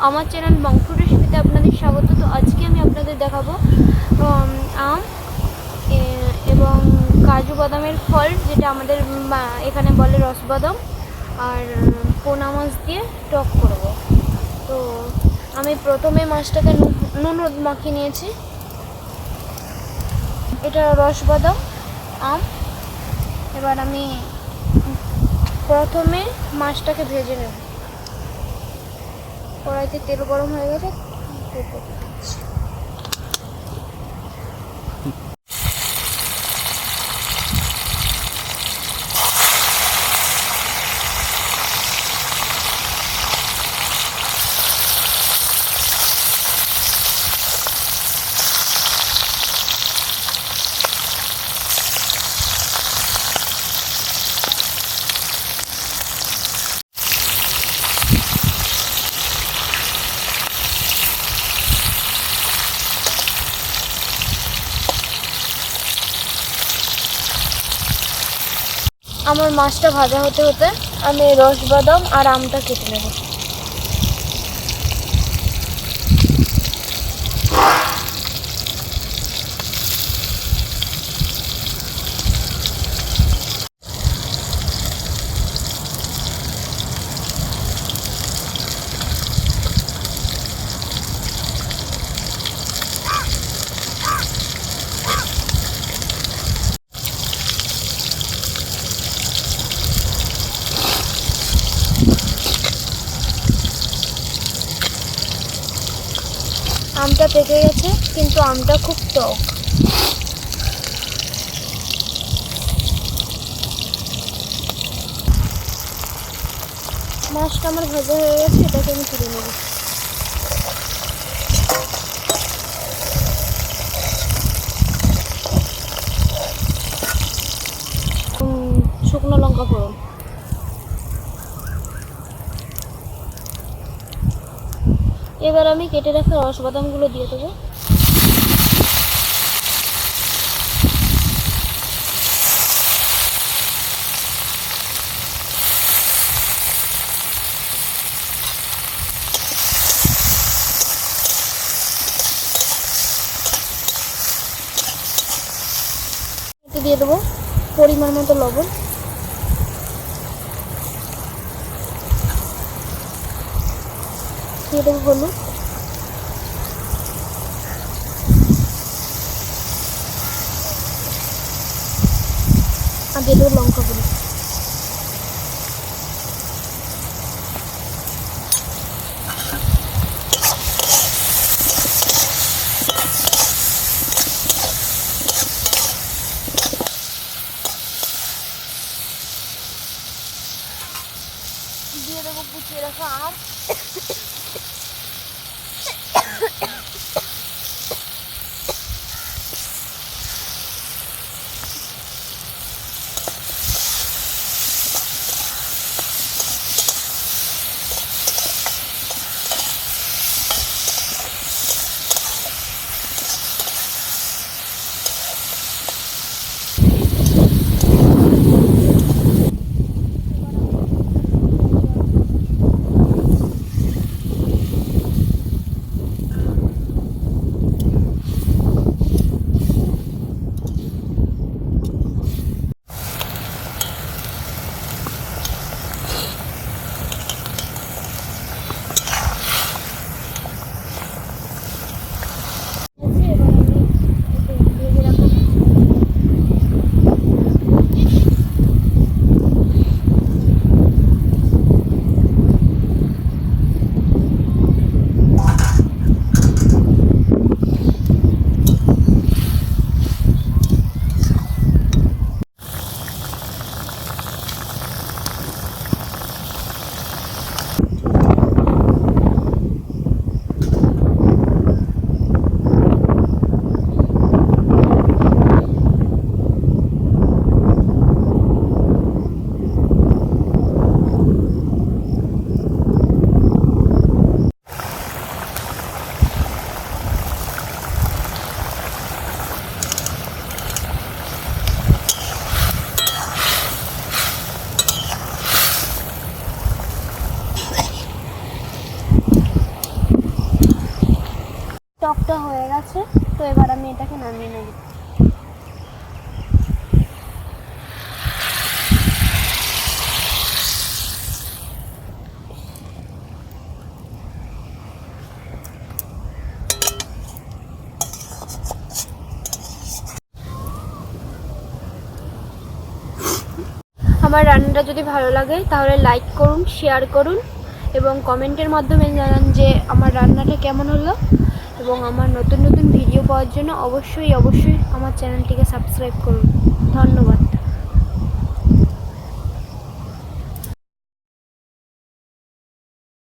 আমার চ্যানেল বং রেসিপিতে আপনাদের স্বাগত। তো আজকে আমি আপনাদের দেখাবো আম এবং কাজু বাদামের ফল, যেটা আমাদের এখানে বলে রসবাদাম, আর পোনা মাছ দিয়ে টক করব। তো আমি প্রথমে মাছটাকে নুন হলুদ মাখিয়ে নিয়েছি। এটা রসবাদাম আম। এবার আমি প্রথমে মাছটাকে ভেজে নেব। কড়াইতে তেল গরম হয়ে গেছে, আমার মাছটা ভাজা হতে হতে আমি রসবাদাম আর আমটা কেটে নেব। আমটা পেকে গেছে, কিন্তু আমটা খুব টক। মাছটা আমার ভাজা হয়ে গেছে, এটাকে আমি তুলে নেব। শুকনো লঙ্কা ফোড়ন, এবার আমি কেটে রাখা রসবাদামগুলো দিয়ে দেবো। দিয়ে দেবো পরিমাণ মতো লবণ, দিয়ে দেবো হলুদ, আর দিয়ে দেবো লঙ্কা গুঁড়ো। দিয়ে দেবো কুচিয়ে রাখা আম, আছে। তো এবার আমি এটাকে নামিয়ে নেব। আমার রান্নাটা যদি ভালো লাগে তাহলে লাইক করুন, শেয়ার করুন এবং কমেন্টের মাধ্যমে জানান যে আমার রান্নাটা কেমন হলো। এবং আমার নতুন নতুন ভিডিও পাওয়ার জন্য অবশ্যই আমার চ্যানেলটিকে সাবস্ক্রাইব করুন। ধন্যবাদ।